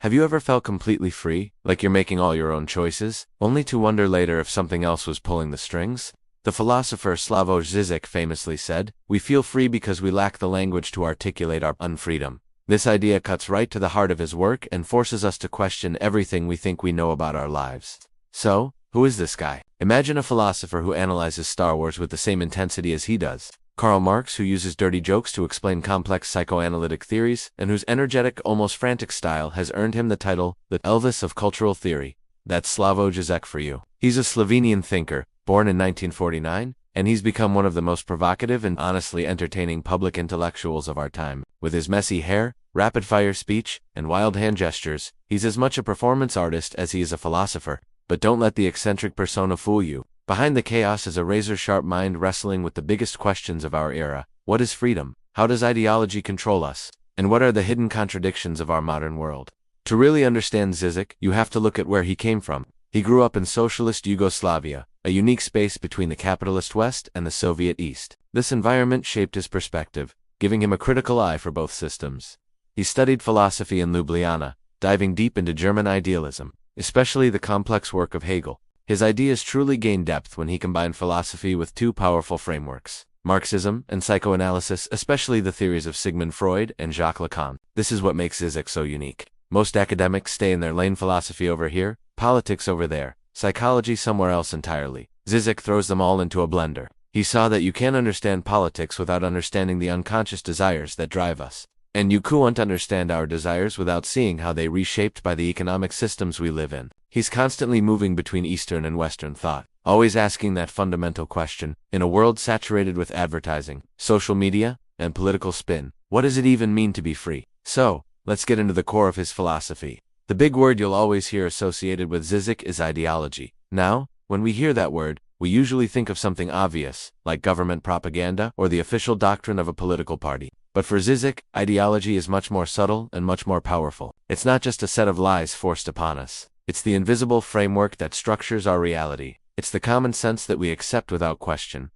Have you ever felt completely free, like you're making all your own choices, only to wonder later if something else was pulling the strings? The philosopher Slavoj Žižek famously said, "We feel free because we lack the language to articulate our unfreedom." This idea cuts right to the heart of his work and forces us to question everything we think we know about our lives. So, who is this guy? Imagine a philosopher who analyzes Star Wars with the same intensity as he does. Karl Marx, who uses dirty jokes to explain complex psychoanalytic theories, and whose energetic, almost frantic style has earned him the title, the Elvis of cultural theory. That's Slavoj Žižek for you. He's a Slovenian thinker, born in 1949, and he's become one of the most provocative and honestly entertaining public intellectuals of our time. With his messy hair, rapid-fire speech, and wild hand gestures, he's as much a performance artist as he is a philosopher. But don't let the eccentric persona fool you. Behind the chaos is a razor-sharp mind wrestling with the biggest questions of our era. What is freedom? How does ideology control us? And what are the hidden contradictions of our modern world? To really understand Žižek, you have to look at where he came from. He grew up in socialist Yugoslavia, a unique space between the capitalist West and the Soviet East. This environment shaped his perspective, giving him a critical eye for both systems. He studied philosophy in Ljubljana, diving deep into German idealism, especially the complex work of Hegel. His ideas truly gained depth when he combined philosophy with two powerful frameworks, Marxism and psychoanalysis, especially the theories of Sigmund Freud and Jacques Lacan. This is what makes Žižek so unique. Most academics stay in their lane, philosophy over here, politics over there, psychology somewhere else entirely. Žižek throws them all into a blender. He saw that you can't understand politics without understanding the unconscious desires that drive us. And you can't understand our desires without seeing how they reshaped by the economic systems we live in. He's constantly moving between Eastern and Western thought, always asking that fundamental question, in a world saturated with advertising, social media, and political spin, what does it even mean to be free? So, let's get into the core of his philosophy. The big word you'll always hear associated with Žižek is ideology. Now, when we hear that word, we usually think of something obvious, like government propaganda or the official doctrine of a political party. But for Žižek, ideology is much more subtle and much more powerful. It's not just a set of lies forced upon us. It's the invisible framework that structures our reality. It's the common sense that we accept without question.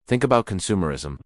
Think about consumerism.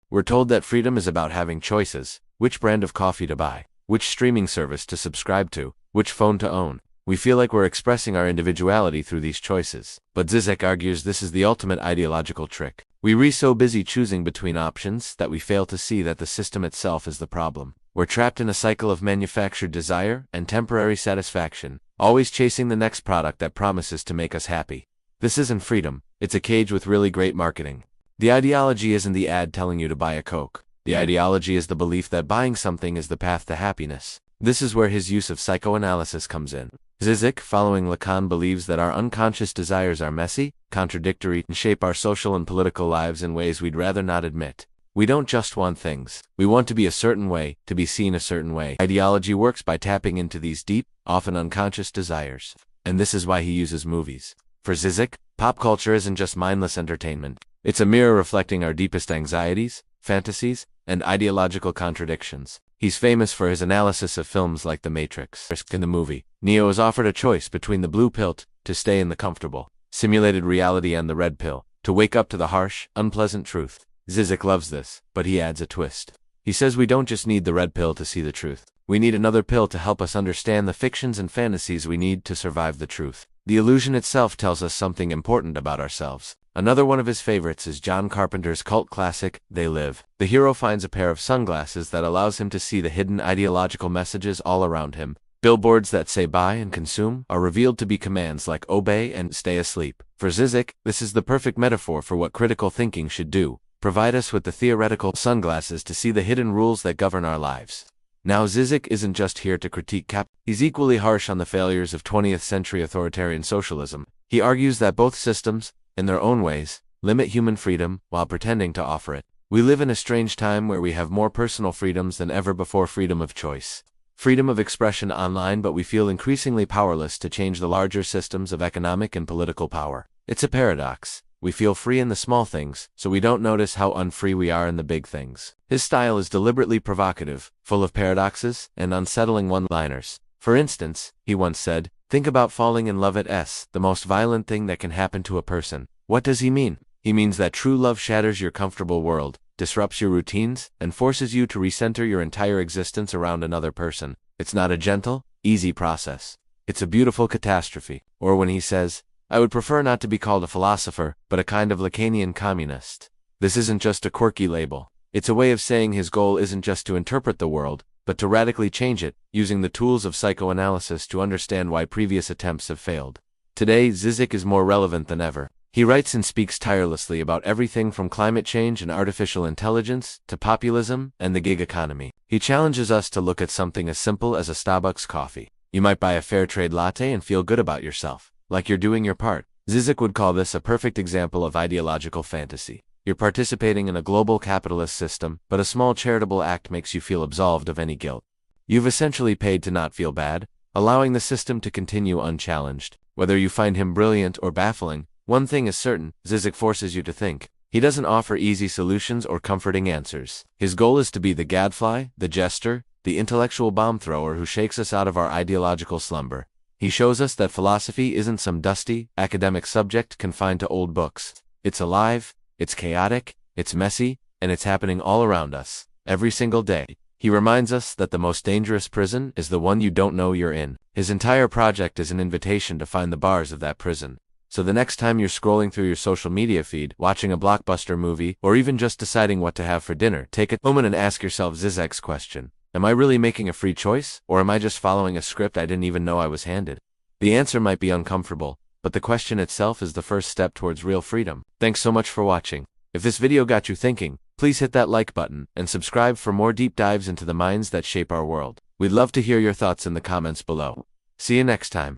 We're told that freedom is about having choices, which brand of coffee to buy, which streaming service to subscribe to, which phone to own. We feel like we're expressing our individuality through these choices. But Žižek argues this is the ultimate ideological trick. We're so busy choosing between options that we fail to see that the system itself is the problem. We're trapped in a cycle of manufactured desire and temporary satisfaction, always chasing the next product that promises to make us happy. This isn't freedom, it's a cage with really great marketing. The ideology isn't the ad telling you to buy a Coke. The ideology is the belief that buying something is the path to happiness. This is where his use of psychoanalysis comes in. Žižek, following Lacan, believes that our unconscious desires are messy, contradictory, and shape our social and political lives in ways we'd rather not admit. We don't just want things. We want to be a certain way, to be seen a certain way. Ideology works by tapping into these deep, often unconscious desires. And this is why he uses movies. For Žižek, pop culture isn't just mindless entertainment. It's a mirror reflecting our deepest anxieties, fantasies, and ideological contradictions. He's famous for his analysis of films like The Matrix. In the movie, Neo is offered a choice between the blue pill, to stay in the comfortable, simulated reality, and the red pill, to wake up to the harsh, unpleasant truth. Žižek loves this, but he adds a twist. He says we don't just need the red pill to see the truth. We need another pill to help us understand the fictions and fantasies we need to survive the truth. The illusion itself tells us something important about ourselves. Another one of his favorites is John Carpenter's cult classic, They Live. The hero finds a pair of sunglasses that allows him to see the hidden ideological messages all around him. Billboards that say buy and consume are revealed to be commands like obey and stay asleep. For Žižek, this is the perfect metaphor for what critical thinking should do. Provide us with the theoretical sunglasses to see the hidden rules that govern our lives. Now Žižek isn't just here to critique he's equally harsh on the failures of 20th century authoritarian socialism. He argues that both systems, in their own ways, limit human freedom while pretending to offer it. We live in a strange time where we have more personal freedoms than ever before: freedom of choice, freedom of expression online, but we feel increasingly powerless to change the larger systems of economic and political power. It's a paradox. We feel free in the small things, so we don't notice how unfree we are in the big things. His style is deliberately provocative, full of paradoxes and unsettling one-liners. For instance, he once said, "Think about falling in love at the most violent thing that can happen to a person." What does he mean? He means that true love shatters your comfortable world, disrupts your routines, and forces you to recenter your entire existence around another person. It's not a gentle, easy process. It's a beautiful catastrophe. Or when he says, I would prefer not to be called a philosopher, but a kind of Lacanian communist. This isn't just a quirky label. It's a way of saying his goal isn't just to interpret the world, but to radically change it, using the tools of psychoanalysis to understand why previous attempts have failed. Today, Žižek is more relevant than ever. He writes and speaks tirelessly about everything from climate change and artificial intelligence to populism and the gig economy. He challenges us to look at something as simple as a Starbucks coffee. You might buy a fair trade latte and feel good about yourself, like you're doing your part. Žižek would call this a perfect example of ideological fantasy. You're participating in a global capitalist system, but a small charitable act makes you feel absolved of any guilt. You've essentially paid to not feel bad, allowing the system to continue unchallenged. Whether you find him brilliant or baffling, one thing is certain, Žižek forces you to think. He doesn't offer easy solutions or comforting answers. His goal is to be the gadfly, the jester, the intellectual bomb thrower who shakes us out of our ideological slumber. He shows us that philosophy isn't some dusty, academic subject confined to old books. It's alive, it's chaotic, it's messy, and it's happening all around us, every single day. He reminds us that the most dangerous prison is the one you don't know you're in. His entire project is an invitation to find the bars of that prison. So the next time you're scrolling through your social media feed, watching a blockbuster movie, or even just deciding what to have for dinner, take a moment and ask yourself Žižek's question. Am I really making a free choice, or am I just following a script I didn't even know I was handed? The answer might be uncomfortable, but the question itself is the first step towards real freedom. Thanks so much for watching. If this video got you thinking, please hit that like button and subscribe for more deep dives into the minds that shape our world. We'd love to hear your thoughts in the comments below. See you next time.